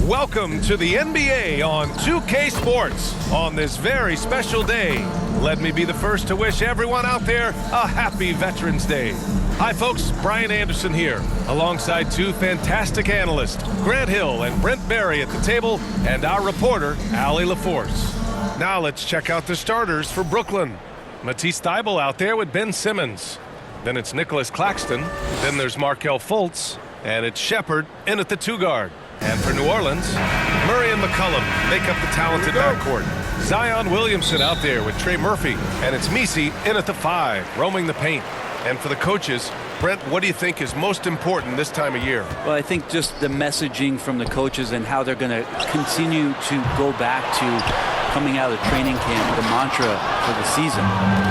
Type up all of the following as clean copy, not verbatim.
Welcome to the NBA on 2K Sports. On this very special day, let me be the first to wish everyone out there a happy Veterans Day. Hi folks, Brian Anderson here, alongside two fantastic analysts, Grant Hill and Brent Barry at the table, and our reporter, Allie LaForce. Now let's check out the starters for Brooklyn. Matisse Thybulle out there with Ben Simmons. Then it's Nicholas Claxton. Then there's Markelle Fultz. And it's Shepherd in at the 2-guard. And for New Orleans, Murray and McCollum make up the talented backcourt. Zion Williamson out there with Trey Murphy. And it's Messi in at the 5, roaming the paint. And for the coaches, Brent, what do you think is most important this time of year? Well, I think just the messaging from the coaches and how they're going to continue to go back to coming out of training camp, the mantra for the season.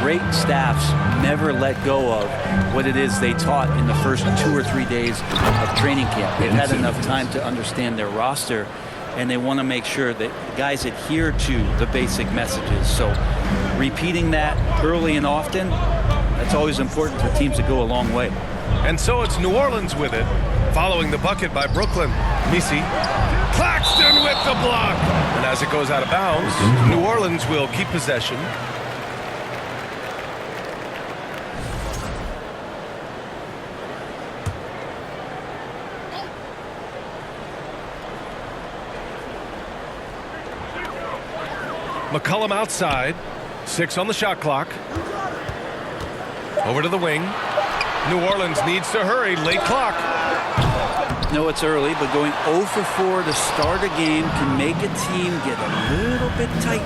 Great staffs never let go of what it is they taught in the first 2 or 3 days of training camp. They've had enough time to understand their roster, and they want to make sure that guys adhere to the basic messages. So repeating that early and often, that's always important for teams to go a long way. And so it's New Orleans with it, following the bucket by Brooklyn. Messi, Claxton with the block. And as it goes out of bounds, New Orleans will keep possession. McCollum outside, 6 on the shot clock. Over to the wing. New Orleans needs to hurry, late clock. No, it's early, but going 0 for 4 to start a game can make a team get a little bit tight.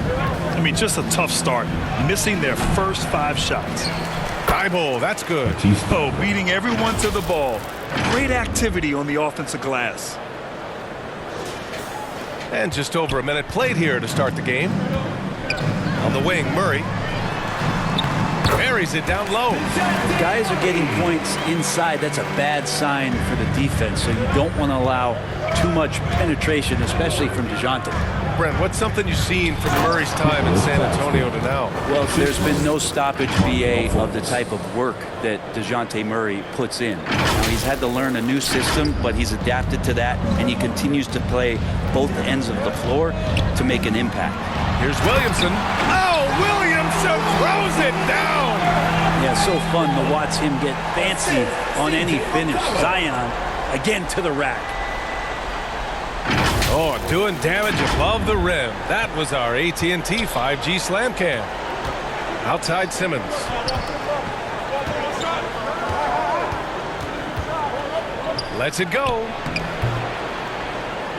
I mean, just a tough start, missing their first 5 shots. Thybulle, that's good. Oh, beating everyone to the ball. Great activity on the offensive glass. And just over a minute played here to start the game. On the wing, Murray buries it down low. If guys are getting points inside, that's a bad sign for the defense, so you don't want to allow too much penetration, especially from DeJounte. Brent, what's something you've seen from Murray's time in San Antonio to now? Well, there's been no stoppage, BA, of the type of work that DeJounte Murray puts in. Now, he's had to learn a new system, but he's adapted to that, and he continues to play both ends of the floor to make an impact. Here's Williamson. Oh, Williamson throws it down. Yeah, so fun to watch him get fancy on any finish. Zion again to the rack. Oh, doing damage above the rim. That was our AT&T 5G slam cam. Outside Simmons. Lets it go.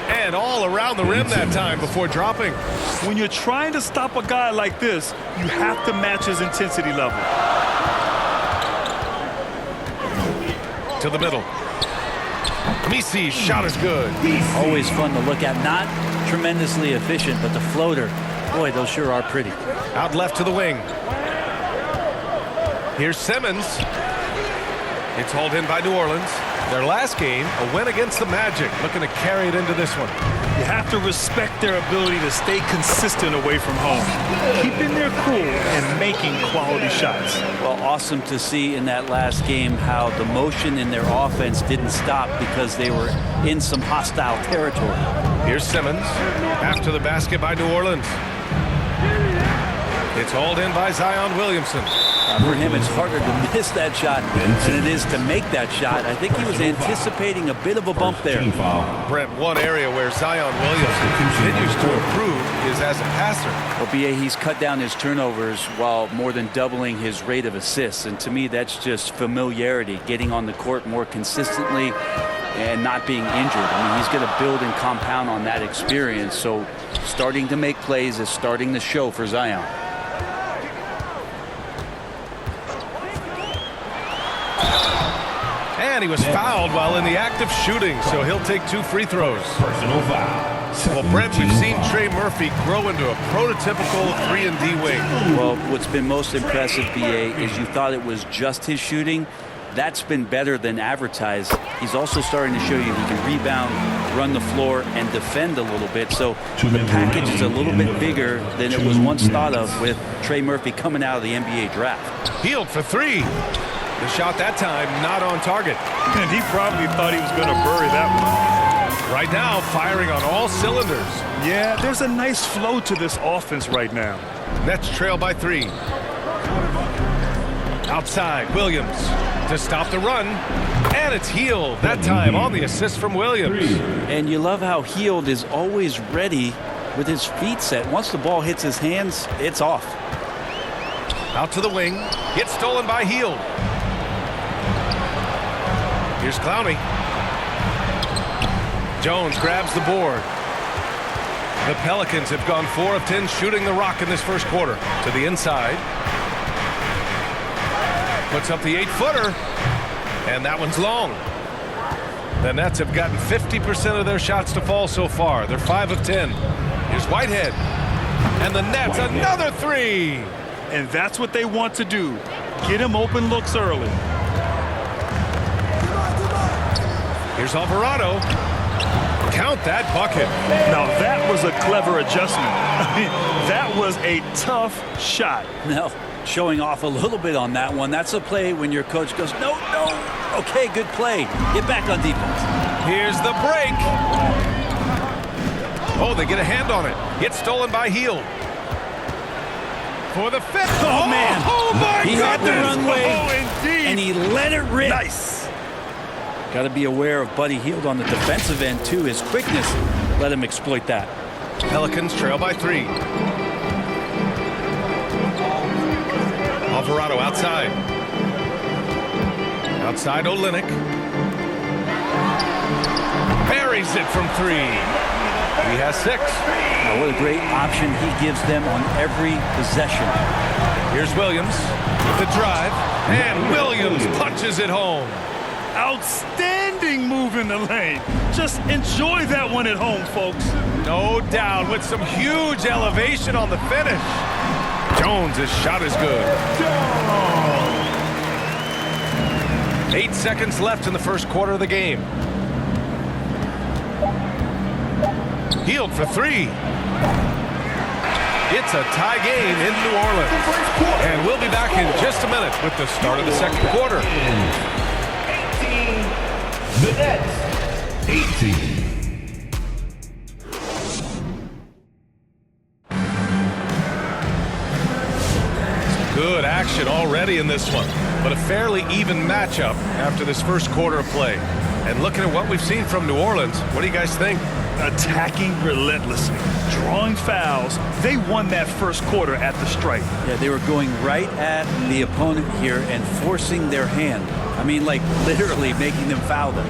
And all around the rim that time before dropping. When you're trying to stop a guy like this, you have to match his intensity level. To the middle. Messi's shot is good. Always fun to look at. Not tremendously efficient, but the floater, boy, those sure are pretty. Out left to the wing. Here's Simmons. It's hauled in by New Orleans. Their last game, a win against the Magic, looking to carry it into this one. You have to respect their ability to stay consistent away from home, keeping their cool and making quality shots. Well, awesome to see in that last game how the motion in their offense didn't stop because they were in some hostile territory. Here's Simmons after the basket by New Orleans. It's hauled in by Zion Williamson. For him, it's harder to miss that shot than it is to make that shot. I think he was anticipating a bit of a bump there. Brent, one area where Zion Williamson continues to improve is as a passer. Well, BA, he's cut down his turnovers while more than doubling his rate of assists. And to me, that's just familiarity, getting on the court more consistently and not being injured. I mean, he's going to build and compound on that experience. So starting to make plays is starting to show for Zion. And he was fouled while in the act of shooting, so he'll take 2 free throws. Personal foul. Well, Brent, we've seen Trey Murphy grow into a prototypical 3-and-D wing. Well, what's been most impressive, BA, is you thought it was just his shooting. That's been better than advertised. He's also starting to show you he can rebound, run the floor, and defend a little bit. So the package is a little bit bigger than it was once thought of with Trey Murphy coming out of the NBA draft. Healed for 3. The shot that time not on target. And he probably thought he was going to bury that one. Right now, firing on all cylinders. Yeah, there's a nice flow to this offense right now. Nets trail by 3. Outside, Williams to stop the run. And it's Hield, that time on the assist from Williams. And you love how Hield is always ready with his feet set. Once the ball hits his hands, it's off. Out to the wing. Gets stolen by Hield. Here's Clowney. Jones grabs the board. The Pelicans have gone 4 of 10 shooting the rock in this first quarter. To the inside. Puts up the 8-footer. And that one's long. The Nets have gotten 50% of their shots to fall so far. They're 5 of 10. Here's Whitehead. And the Nets, another 3. And that's what they want to do. Get him open looks early. Here's Alvarado. Count that bucket. Now that was a clever adjustment. I mean, that was a tough shot. No, showing off a little bit on that one. That's a play when your coach goes, no, no. Okay, good play. Get back on defense. Here's the break. Oh, they get a hand on it. Gets stolen by Hield. For the 5th. Oh, man. Oh, my He goodness. had the runway, Oh, indeed. and he let it rip. Nice. Got to be aware of Buddy Hield on the defensive end, too. His quickness let him exploit that. Pelicans trail by 3. Alvarado outside. Outside Olynyk. Buries it from 3. He has 6. Now, what a great option he gives them on every possession. Here's Williams with the drive. And Williams punches it home. Outstanding move in the lane. Just enjoy that one at home, folks. No doubt, with some huge elevation on the finish. Jones' shot is good. 8 seconds left in the first quarter of the game. Hield for 3. It's a tie game in New Orleans. And we'll be back in just a minute with the start of the second quarter. The Nets, 18. Good action already in this one, but a fairly even matchup after this first quarter of play. And looking at what we've seen from New Orleans, what do you guys think? Attacking relentlessly, drawing fouls. They won that first quarter at the stripe. Yeah, they were going right at the opponent here and forcing their hand. I mean, like literally making them foul them.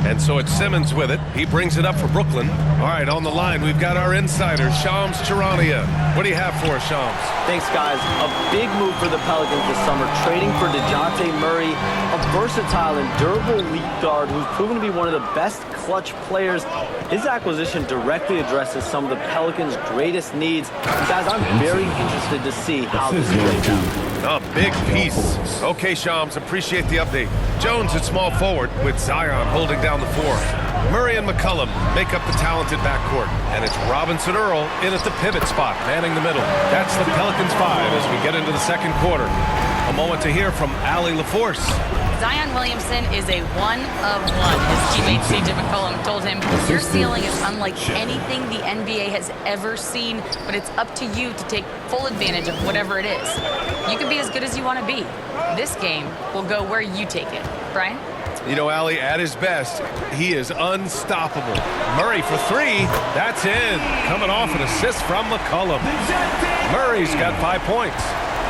And so it's Simmons with it. He brings it up for Brooklyn. All right, on the line, we've got our insider, Shams Charania. What do you have for us, Shams? Thanks, guys. A big move for the Pelicans this summer, trading for DeJounte Murray, a versatile and durable lead guard who's proven to be one of the best clutch players. His acquisition directly addresses some of the Pelicans' greatest needs. And guys, I'm very interested to see how this plays out. A big piece. Okay, Shams, appreciate the update. Jones at small forward with Zion holding down the 4. Murray and McCollum make up the talented backcourt. And it's Robinson Earl in at the pivot spot, manning the middle. That's the Pelicans 5 as we get into the second quarter. A moment to hear from Allie LaForce. Zion Williamson is a one-of-one. His teammate C.J. McCollum told him, your ceiling is unlike anything the NBA has ever seen, but it's up to you to take full advantage of whatever it is. You can be as good as you want to be. This game will go where you take it. Brian? You know, Allie, at his best, he is unstoppable. Murray for 3. That's in. Coming off an assist from McCollum. Murray's got 5 points.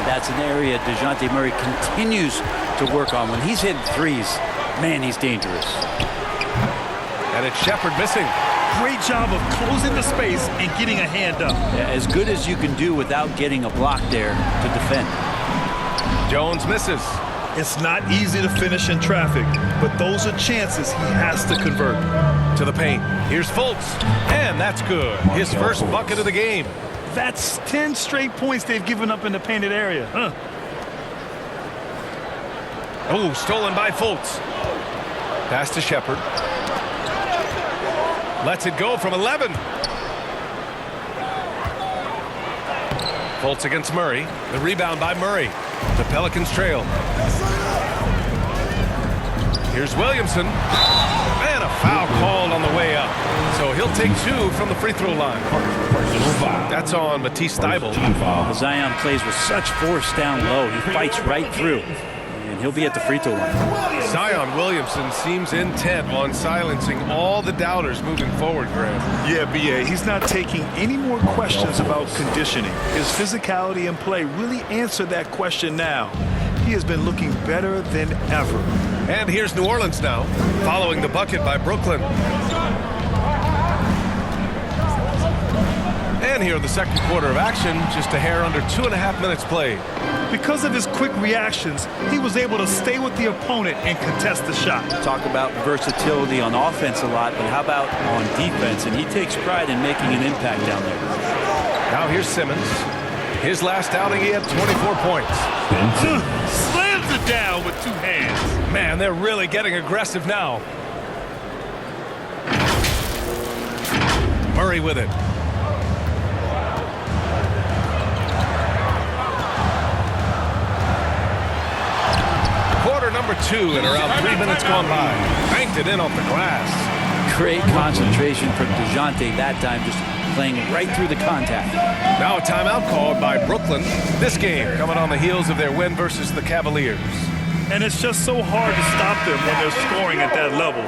That's an area DeJounte Murray continues to work on. When he's hitting threes, man, he's dangerous. And it's Shepherd missing. Great job of closing the space and getting a hand up. Yeah, as good as you can do without getting a block there to defend. Jones misses. It's not easy to finish in traffic, but those are chances he has to convert. To the paint. Here's Fultz. And that's good. His first bucket of the game. That's 10 straight points they've given up in the painted area. Oh, stolen by Fultz. Pass to Shepherd. Lets it go from 11. Fultz against Murray. The rebound by Murray. The Pelicans trail. Here's Williamson. And a foul called on the way up. So he'll take 2 from the free throw line. Personal foul. That's on Matisse Thybulle. Team foul. Zion plays with such force down low. He fights right through, and he'll be at the free throw line. Zion Williamson seems intent on silencing all the doubters moving forward, Graham. Yeah, B.A., he's not taking any more questions about conditioning. His physicality and play really answer that question now. He has been looking better than ever. And here's New Orleans now, following the bucket by Brooklyn. And here in the second quarter of action, just a hair under 2.5 minutes played. Because of his quick reactions, he was able to stay with the opponent and contest the shot. Talk about versatility on offense a lot, but how about on defense? And he takes pride in making an impact down there. Now here's Simmons. His last outing, he had 24 points. Slams it down with 2 hands. Man, they're really getting aggressive now. Murray with it. Quarter number 2 and around 3 minutes gone by. Banked it in off the glass. Great concentration from DeJounte that time, just playing right through the contact. Now a timeout called by Brooklyn. This game coming on the heels of their win versus the Cavaliers. And it's just so hard to stop them when they're scoring at that level.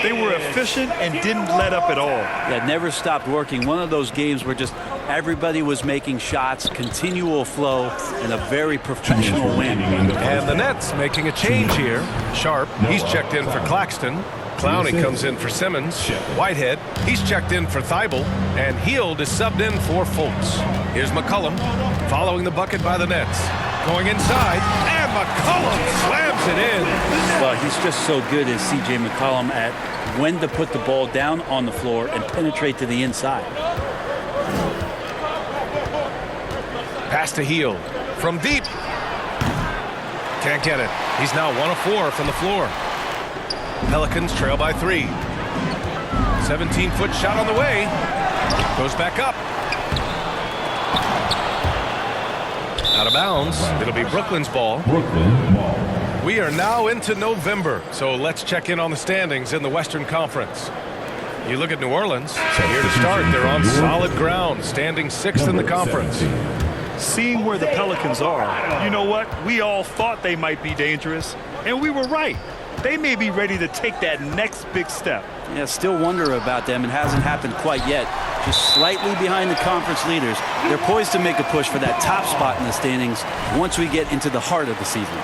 They were efficient and didn't let up at all. That never stopped working. One of those games where just everybody was making shots, continual flow, and a very professional win. And the Nets making a change here. Sharp, he's checked in for Claxton. Clowney comes in for Simmons. Whitehead, he's checked in for Thybulle. And Hield is subbed in for Fultz. Here's McCollum following the bucket by the Nets. Going inside, and McCollum slams it in. Well, he's just so good as C.J. McCollum at when to put the ball down on the floor and penetrate to the inside. Pass to Hield from deep. Can't get it. He's now 1 of 4 from the floor. Pelicans trail by 3. 17-foot shot on the way. Goes back up. Out of bounds. It'll be Brooklyn's ball. Brooklyn ball. We are now into November, so let's check in on the standings in the Western Conference. You look at New Orleans. Here to start, they're on solid ground, standing 6th in the conference. Seeing where the Pelicans are, you know what? We all thought they might be dangerous, and we were right. They may be ready to take that next big step. Yeah, still wonder about them. It hasn't happened quite yet. Just slightly behind the conference leaders. They're poised to make a push for that top spot in the standings once we get into the heart of the season.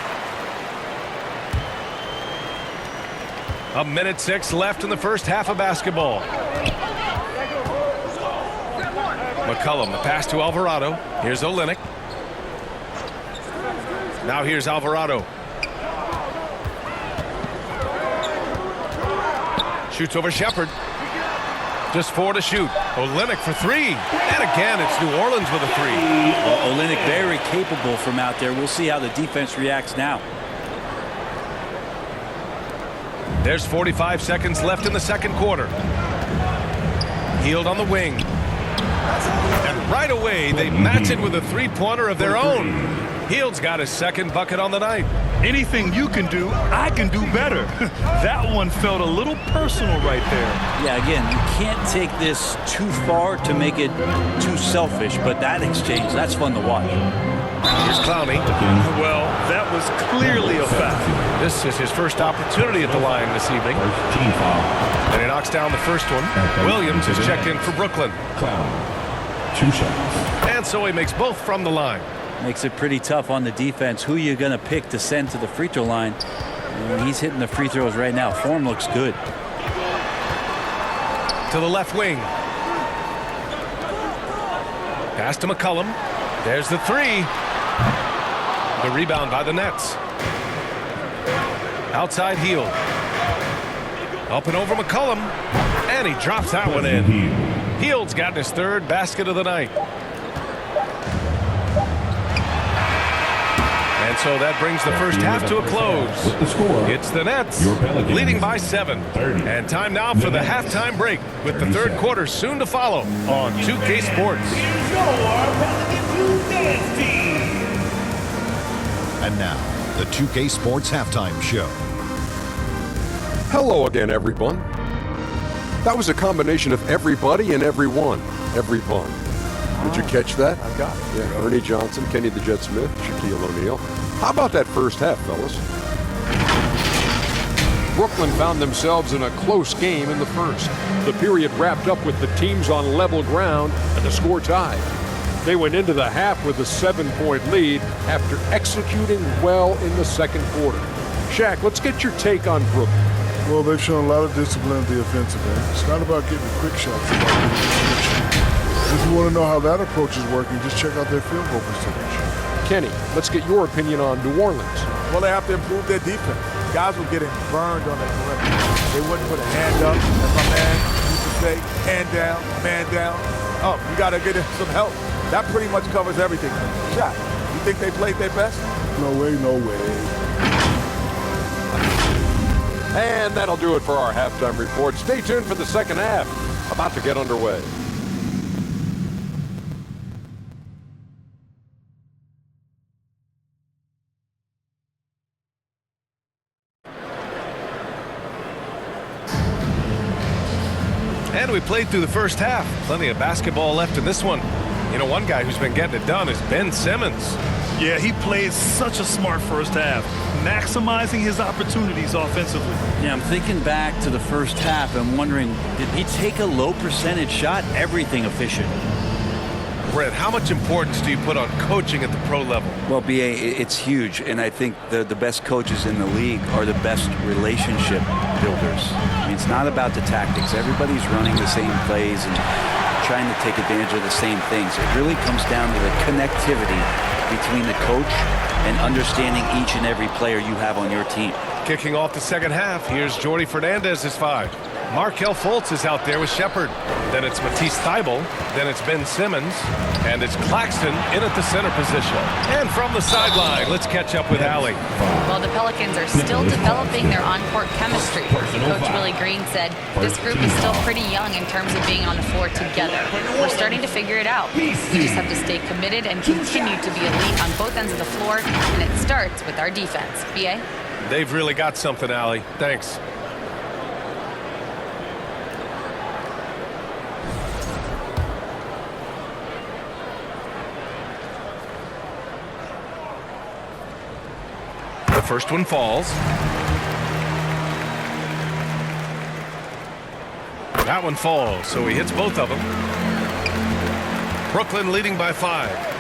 1:06 left in the first half of basketball. McCollum, the pass to Alvarado. Here's Olynyk. Now here's Alvarado. Shoots over Shepherd. Just 4 to shoot. Olynyk for 3. And again, it's New Orleans with a 3. Well, Olynyk very capable from out there. We'll see how the defense reacts now. There's 45 seconds left in the second quarter. Hield on the wing. And right away, they match it with a three-pointer of their own. Hield's got his second bucket on the night. Anything you can do, I can do better. That one felt a little personal right there. Yeah, again, you can't take this too far to make it too selfish, but that exchange, that's fun to watch. Here's Clowney. Well, that was clearly a foul. This is his first opportunity at the line this evening. Team foul. And he knocks down the first one. Williams is checked in for Brooklyn. Clown. 2 shots. And so he makes both from the line. Makes it pretty tough on the defense. Who you're going to pick to send to the free throw line. And he's hitting the free throws right now. Form looks good. To the left wing. Pass to McCollum. There's the 3. The rebound by the Nets. Outside Hield. Up and over McCollum. And he drops that one in. Hield's gotten his 3rd basket of the night. And so that brings the first half to a close. With the score, It's the Nets your Pelicans, leading by 7. 30. And time now for the halftime break with the third quarter soon to follow on 2K Sports. And now, the 2K Sports Halftime Show. Hello again, everyone. That was a combination of everybody and everyone. Everyone. Did you catch that? I got it. Yeah, Ernie Johnson, Kenny the Jet Smith, Shaquille O'Neal. How about that first half, fellas? Brooklyn found themselves in a close game in the first. The period wrapped up with the teams on level ground and the score tied. They went into the half with a 7-point lead after executing well in the second quarter. Shaq, let's get your take on Brooklyn. Well, they've shown a lot of discipline at the offensive end. It's not about getting quick shots, it's about getting conviction. If you want to know how that approach is working, just check out their field goal percentage. Kenny, let's get your opinion on New Orleans. Well, they have to improve their defense. Guys were getting burned on that perimeter. They wouldn't put a hand up, as my man used to say, hand down, man down. Oh, you got to get him some help. That pretty much covers everything. Shaq, you think they played their best? No way, no way. And that'll do it for our halftime report. Stay tuned for the second half. About to get underway. And we played through the first half. Plenty of basketball left in this one. You know, one guy who's been getting it done is Ben Simmons. Yeah, he played such a smart first half, maximizing his opportunities offensively. Yeah, I'm thinking back to the first half and wondering, did he take a low percentage shot? Everything efficient. Brett, how much importance do you put on coaching at the pro level? Well, B.A., it's huge, and I think the best coaches in the league are the best relationship builders. I mean, it's not about the tactics. Everybody's running the same plays and trying to take advantage of the same things. It really comes down to the connectivity between the coach and understanding each and every player you have on your team. Kicking off the second half, here's Jordi Fernandez's 5. Markelle Fultz is out there with Shepard. Then it's Matisse Thybulle. Then it's Ben Simmons. And it's Claxton in at the center position. And from the sideline, let's catch up with Allie. Well, the Pelicans are still developing their on-court chemistry. Coach Willie Green said this group is still pretty young in terms of being on the floor together. We're starting to figure it out. We just have to stay committed and continue to be elite on both ends of the floor, and it starts with our defense. B.A.? They've really got something, Allie. Thanks. The first one falls. That one falls, so he hits both of them. Brooklyn leading by 5.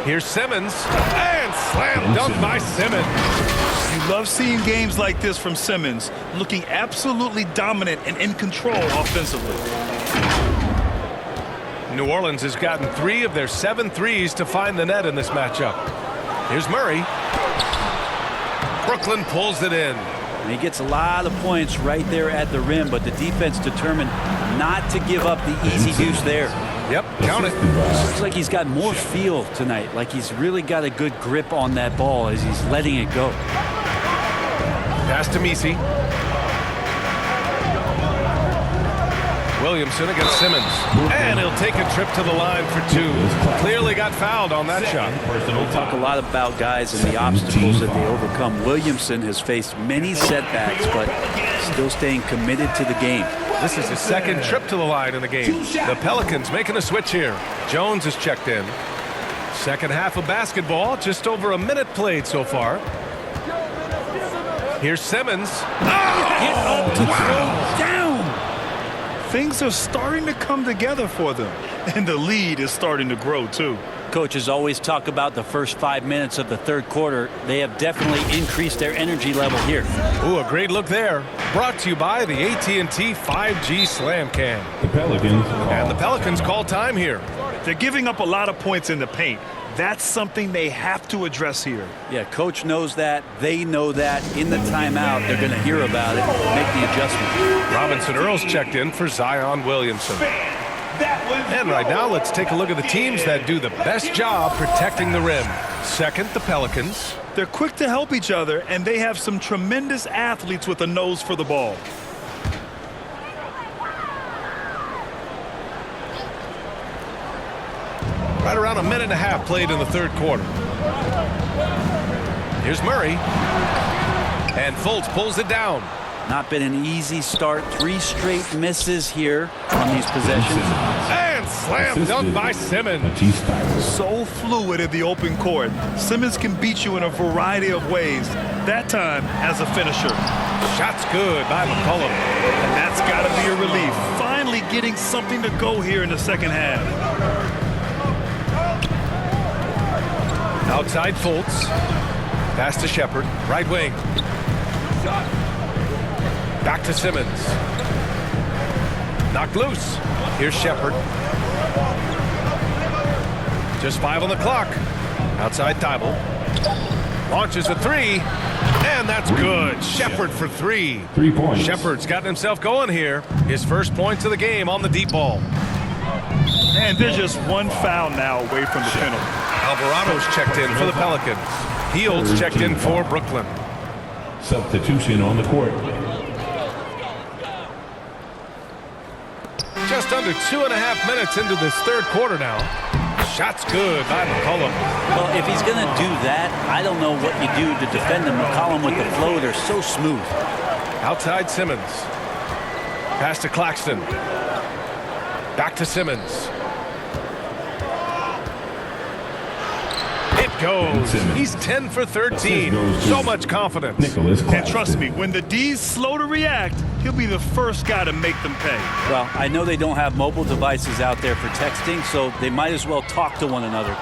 Here's Simmons, and slam dunk by Simmons. You love seeing games like this from Simmons, looking absolutely dominant and in control offensively. New Orleans has gotten 3 of their 7 threes to find the net in this matchup. Here's Murray. Brooklyn pulls it in. And he gets a lot of points right there at the rim, but the defense determined not to give up the easy deuce there. Yep, count it. Looks like he's got more feel tonight, like he's really got a good grip on that ball as he's letting it go. Pass to Messi. Williamson against Simmons. And he'll take a trip to the line for 2. Clearly got fouled on that shot. We'll talk a lot about guys and the obstacles that they overcome. Williamson has faced many setbacks, but still staying committed to the game. This is his second trip to the line in the game. The Pelicans making a switch here. Jones is checked in. Second half of basketball, just over a minute played so far. Here's Simmons. Down. Things are starting to come together for them, and the lead is starting to grow too. Coaches always talk about the first 5 minutes of the third quarter. They have definitely increased their energy level here. Ooh, a great look there. Brought to you by the AT&T 5G Slam Cam. The Pelicans. And the Pelicans call time here. They're giving up a lot of points in the paint. That's something they have to address here. Yeah, coach knows that. They know that. In the timeout, they're going to hear about it, make the adjustment. Robinson Earls checked in for Zion Williamson. And right now, let's take a look at the teams that do the best job protecting the rim. Second, the Pelicans. They're quick to help each other, and they have some tremendous athletes with a nose for the ball. Right around a minute and a half played in the third quarter. Here's Murray. And Fultz pulls it down. Not been an easy start. 3 straight misses here on these possessions. And slam dunk by Simmons. Batista. So fluid in the open court. Simmons can beat you in a variety of ways. That time as a finisher. Shot's good by McCollum. And that's got to be a relief. Finally getting something to go here in the second half. Outside Fultz. Pass to Shepherd. Right wing. Back to Simmons. Knocked loose. Here's Shepherd. Just 5 on the clock. Outside Thibault. Launches a 3. And that's good. Shepherd for 3. 3 points. Shepherd's gotten himself going here. His first points of the game on the deep ball. And they're just 1 foul now away from the penalty. Alvarado's checked in for the Pelicans. Hields checked in for Brooklyn. Substitution on the court. Just under 2.5 minutes into this third quarter now. Shot's good by McCollum. Well, if he's going to do that, I don't know what you do to defend him. McCollum with the floater, so smooth. Outside Simmons. Pass to Claxton. Back to Simmons. It goes. He's 10 for 13. So much confidence. Nicholas Claxton. And trust me, when the D's slow to react, he'll be the first guy to make them pay. Well, I know they don't have mobile devices out there for texting, so they might as well talk to one another.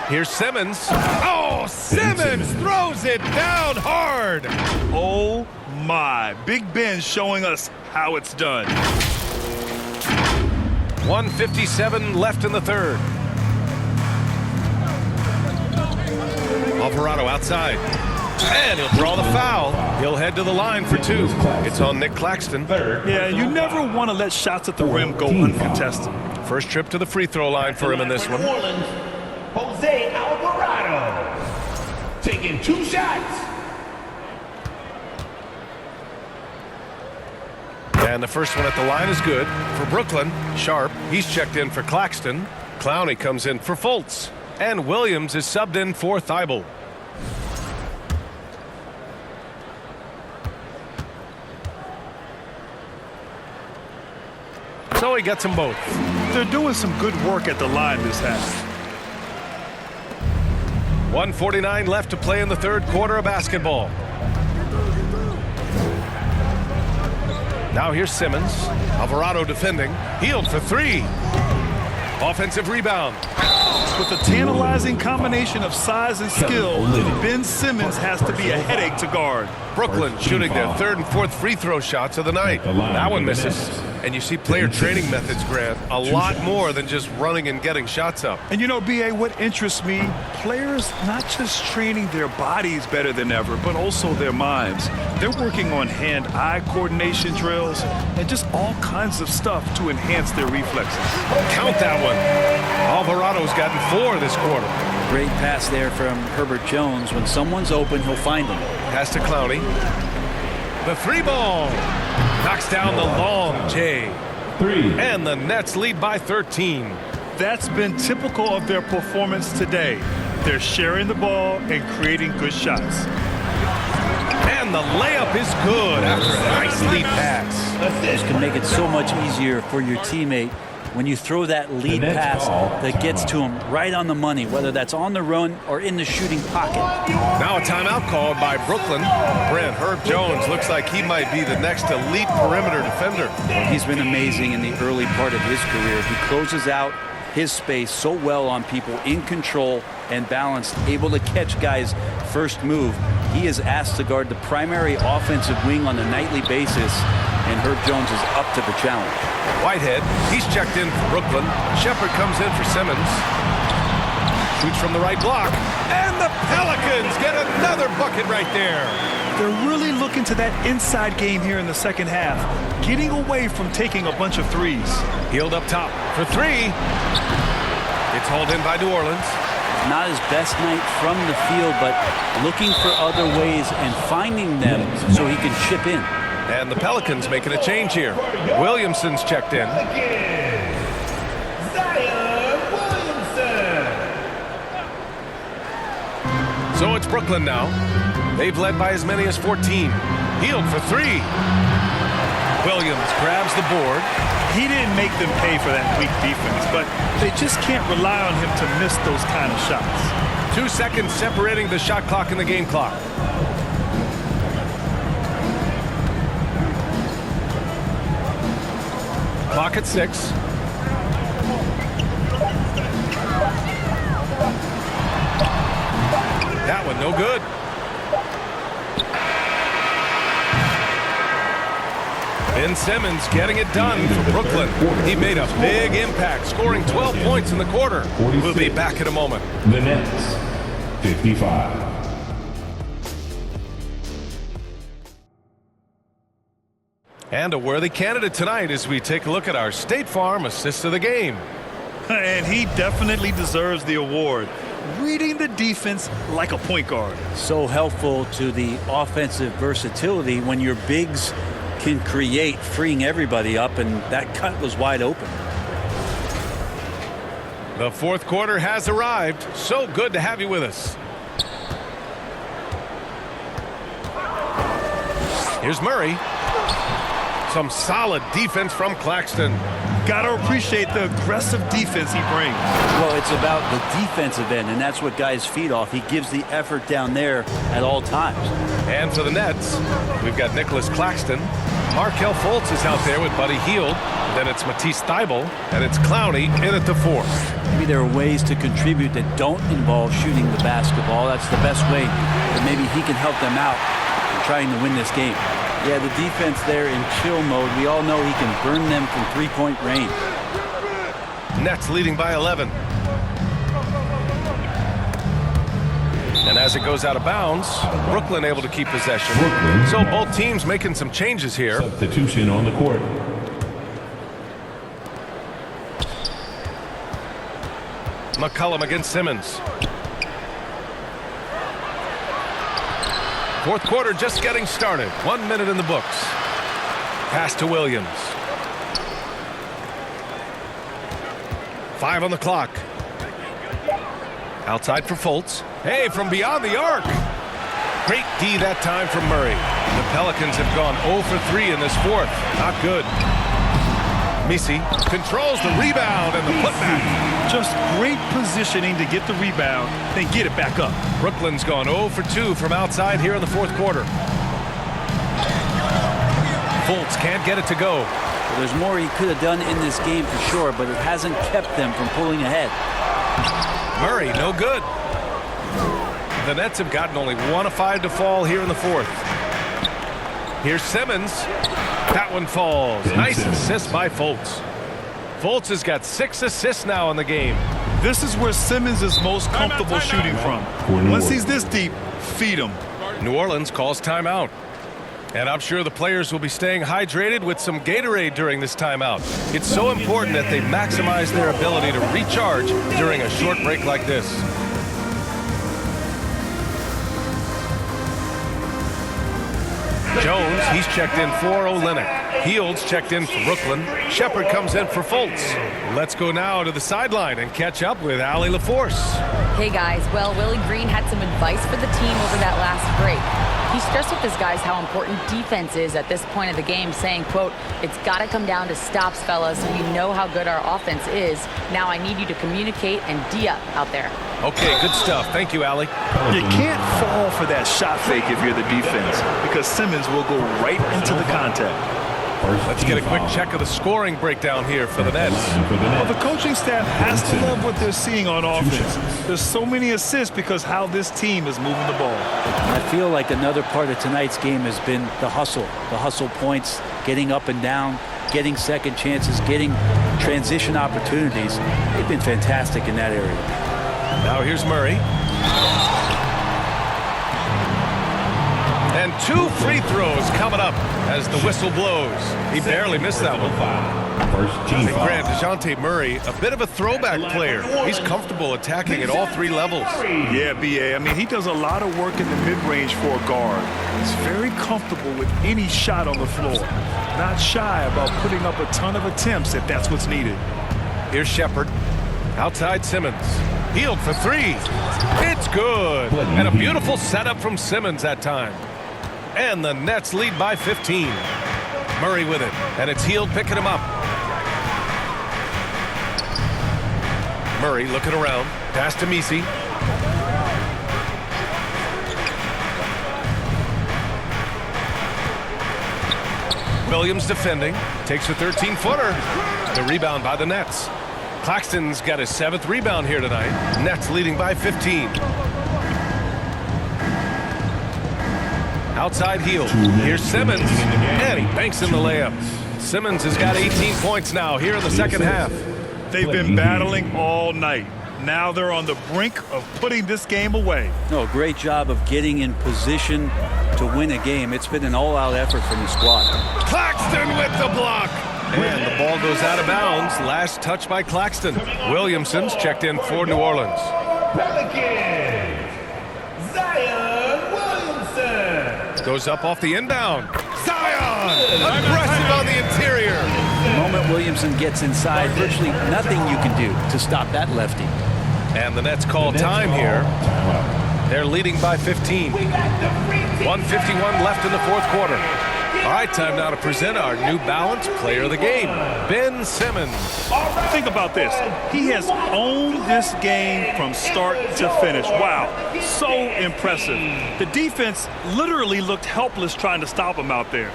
Here's Simmons. Oh, Simmons throws it down hard. Oh my. Big Ben showing us how it's done. 1:57 left in the third. Alvarado outside. And he'll draw the foul. He'll head to the line for 2. It's on Nick Claxton. Yeah, you never want to let shots at the rim go uncontested. First trip to the free throw line for him in this one. Jose Alvarado. Taking 2 shots. And the first one at the line is good for Brooklyn. Sharp, he's checked in for Claxton. Clowney comes in for Fultz. And Williams is subbed in for Thibault. So he gets them both. They're doing some good work at the line this half. 1:49 left to play in the third quarter of basketball. Now here's Simmons. Alvarado defending. Hield for 3. Offensive rebound. With a tantalizing combination of size and skill, Ben Simmons has to be a headache to guard. Brooklyn shooting their 3rd and 4th free throw shots of the night. That one misses. And you see player training methods, Grant, a lot more than just running and getting shots up. And you know, B.A., what interests me, players not just training their bodies better than ever, but also their minds. They're working on hand-eye coordination drills and just all kinds of stuff to enhance their reflexes. Count that one. Alvarado's gotten 4 this quarter. Great pass there from Herbert Jones. When someone's open, he'll find them. Pass to Clowney. The 3 ball. Knocks down the long J. 3. And the Nets lead by 13. That's been typical of their performance today. They're sharing the ball and creating good shots. And the layup is good after a nice lead pass. This can make it so much easier for your teammate when you throw that lead pass that gets to him right on the money, whether that's on the run or in the shooting pocket. Now a timeout called by Brooklyn. Brent, Herb Jones looks like he might be the next elite perimeter defender. He's been amazing in the early part of his career. He closes out his space so well on people, in control and balanced, able to catch guys' first move. He is asked to guard the primary offensive wing on a nightly basis, and Herb Jones is up to the challenge. Whitehead, he's checked in for Brooklyn. Shepherd comes in for Simmons. Shoots from the right block. And the Pelicans get another bucket right there. They're really looking to that inside game here in the second half, getting away from taking a bunch of threes. Healed up top for 3. It's hauled in by New Orleans. Not his best night from the field, but looking for other ways and finding them so he can chip in. And the Pelicans making a change here. Williamson's checked in. So it's Brooklyn now. They've led by as many as 14. Hield for three. Williams grabs the board. He didn't make them pay for that weak defense, but they just can't rely on him to miss those kind of shots. 2 seconds separating the shot clock and the game clock. Clock at 6. That one no good. Ben Simmons getting it done for Brooklyn. He made a big impact, scoring 12 points in the quarter. We'll be back in a moment. The Nets, 55. And a worthy candidate tonight as we take a look at our State Farm Assist of the Game. And he definitely deserves the award. Reading the defense like a point guard. So helpful to the offensive versatility when your bigs can create, freeing everybody up, and that cut was wide open. The fourth quarter has arrived. So good to have you with us. Here's Murray. Some solid defense from Claxton. Gotta appreciate the aggressive defense he brings. Well, it's about the defensive end, and that's what guys feed off. He gives the effort down there at all times. And for the Nets, we've got Nicholas Claxton. Markelle Fultz is out there with Buddy Hield. Then it's Matisse Thybulle, and it's Clowney in at the fourth. Maybe there are ways to contribute that don't involve shooting the basketball. That's the best way that maybe he can help them out in trying to win this game. Yeah, the defense there in chill mode. We all know he can burn them from three-point range. Nets leading by 11. And as it goes out of bounds, Brooklyn able to keep possession. So both teams making some changes here. Substitution on the court. McCollum against Simmons. Fourth quarter just getting started. 1 minute in the books. Pass to Williams. 5 on the clock. Outside for Fultz. Hey, from beyond the arc. Great D that time from Murray. The Pelicans have gone 0 for 3 in this fourth. Not good. Misi controls the rebound and the putback. Just great positioning to get the rebound, then get it back up. Brooklyn's gone 0 for 2 from outside here in the fourth quarter. Fultz can't get it to go. Well, there's more he could have done in this game for sure, but it hasn't kept them from pulling ahead. Murray, no good. The Nets have gotten only 1 of 5 to fall here in the fourth. Here's Simmons. That one falls. Nice assist by Fultz. Fultz has got 6 assists now in the game. This is where Simmons is most comfortable shooting from. Once he's this deep, feed him. New Orleans calls timeout. And I'm sure the players will be staying hydrated with some Gatorade during this timeout. It's so important that they maximize their ability to recharge during a short break like this. Jones, he's checked in for Olynyk. Hield's checked in for Brooklyn. Shepherd comes in for Fultz. Let's go now to the sideline and catch up with Allie LaForce. Hey guys, well, Willie Green had some advice for the team over that last break. He stressed with his guys how important defense is at this point of the game, saying, quote, "It's got to come down to stops, fellas. We know how good our offense is. Now I need you to communicate and D-up out there." Okay, good stuff. Thank you, Allie. You can't fall for that shot fake if you're the defense, because Simmons will go right into the contact. Let's get a quick check of the scoring breakdown here for the Nets. Well, the coaching staff has to love what they're seeing on offense. There's so many assists because how this team is moving the ball. I feel like another part of tonight's game has been the hustle points, getting up and down, getting second chances, getting transition opportunities. They've been fantastic in that area. Now here's Murray. And 2 free throws coming up as the whistle blows. He barely missed that one. First team foul. Grant, DeJounte Murray, a bit of a throwback player. He's comfortable attacking at all 3 levels. Yeah, B.A. I mean, he does a lot of work in the mid-range for a guard. He's very comfortable with any shot on the floor. Not shy about putting up a ton of attempts if that's what's needed. Here's Shepherd. Outside Simmons. Healed for three. It's good. And a beautiful setup from Simmons that time. And the Nets lead by 15. Murray with it. And it's Hield picking him up. Murray looking around. Pass to Messi. Williams defending. Takes a 13-footer. The rebound by the Nets. Claxton's got his 7th rebound here tonight. Nets leading by 15. Outside Hield. Here's Simmons. And he banks in the layup. Simmons has got 18 points now here in the second half. They've been battling all night. Now they're on the brink of putting this game away. No, great job of getting in position to win a game. It's been an all-out effort from the squad. Claxton with the block. And the ball goes out of bounds. Last touch by Claxton. Williamson's checked in for New Orleans. Pelicans, Zion Williamson. Goes up off the inbound. Zion! Aggressive on the interior. The moment Williamson gets inside, virtually nothing you can do to stop that lefty. And the Nets call time here. They're leading by 15. 1:51 left in the fourth quarter. All right, time now to present our New Balance Player of the Game, Ben Simmons. Think about this. He has owned this game from start to finish. Wow, so impressive. The defense literally looked helpless trying to stop him out there.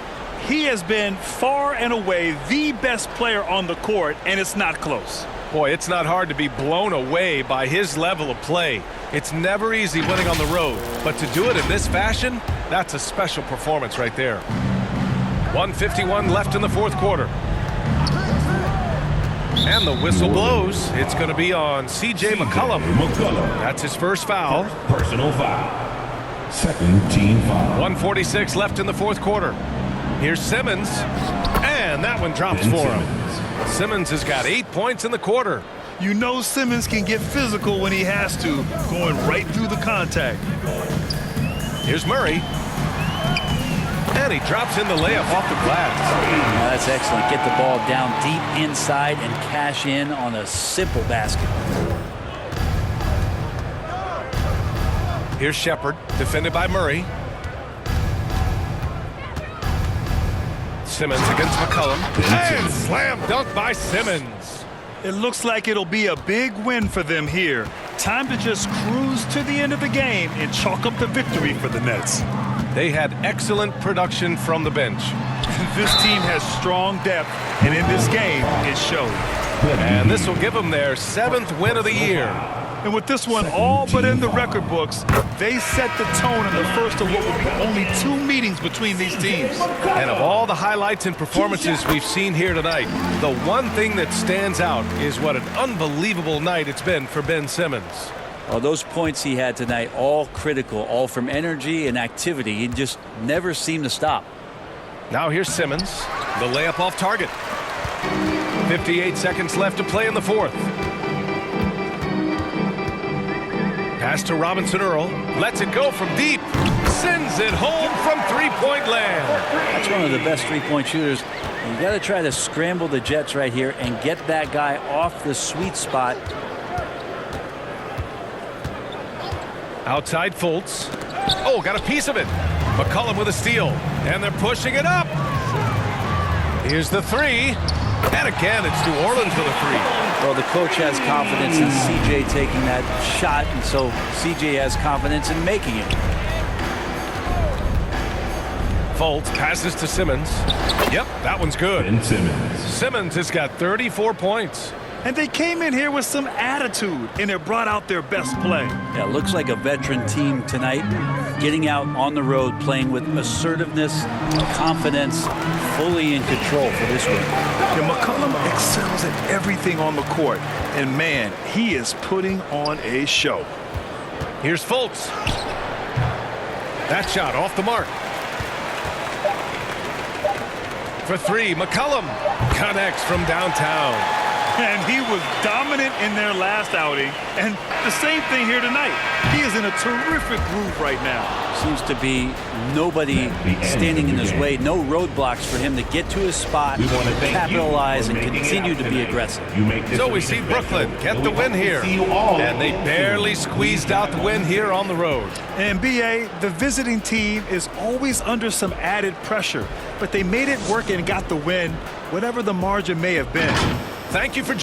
He has been far and away the best player on the court, and it's not close. Boy, it's not hard to be blown away by his level of play. It's never easy winning on the road, but to do it in this fashion, that's a special performance right there. 1:51 left in the fourth quarter. And the whistle blows. It's going to be on C.J. McCollum. That's his first foul. Personal foul. Second team foul. 1:46 left in the fourth quarter. Here's Simmons. And that one drops for him. Simmons has got 8 points in the quarter. You know Simmons can get physical when he has to, going right through the contact. Here's Murray. And he drops in the layup off the glass. Now that's excellent. Get the ball down deep inside and cash in on a simple basket. Here's Shepard, defended by Murray. Simmons against McCollum. And slam dunk by Simmons. It looks like it'll be a big win for them here. Time to just cruise to the end of the game and chalk up the victory for the Nets. They had excellent production from the bench. This team has strong depth, and in this game, it showed. And this will give them their 7th win of the year. And with this one all but in the record books, they set the tone in the first of what will be only 2 meetings between these teams. And of all the highlights and performances we've seen here tonight, the one thing that stands out is what an unbelievable night it's been for Ben Simmons. Well, those points he had tonight, all critical, all from energy and activity. He just never seemed to stop. Now here's Simmons, the layup off target. 58 seconds left to play in the fourth. Pass to Robinson Earl. Lets it go from deep. Sends it home from three-point land. That's one of the best three-point shooters. You got to try to scramble the Jets right here and get that guy off the sweet spot. Outside Fultz. Oh, got a piece of it. McCollum with a steal. And they're pushing it up. Here's the three. And again, it's New Orleans with a three. Well, the coach has confidence in C.J. taking that shot, and so C.J. has confidence in making it. Fultz passes to Simmons. Yep, that one's good. Ben Simmons. Simmons has got 34 points. And they came in here with some attitude, and it brought out their best play. Yeah, looks like a veteran team tonight, getting out on the road, playing with assertiveness, confidence, fully in control for this one. And McCollum excels at everything on the court. And, man, he is putting on a show. Here's Fultz. That shot off the mark. For three, McCollum connects from downtown. And he was dominant in their last outing. And the same thing here tonight. He is in a terrific groove right now. Seems to be nobody standing in his way, no roadblocks for him to get to his spot, capitalize, and continue to be aggressive. So we see Brooklyn get the win here, and they barely squeezed out the win here on the road. And BA, the visiting team is always under some added pressure, but they made it work and got the win, whatever the margin may have been. Thank you for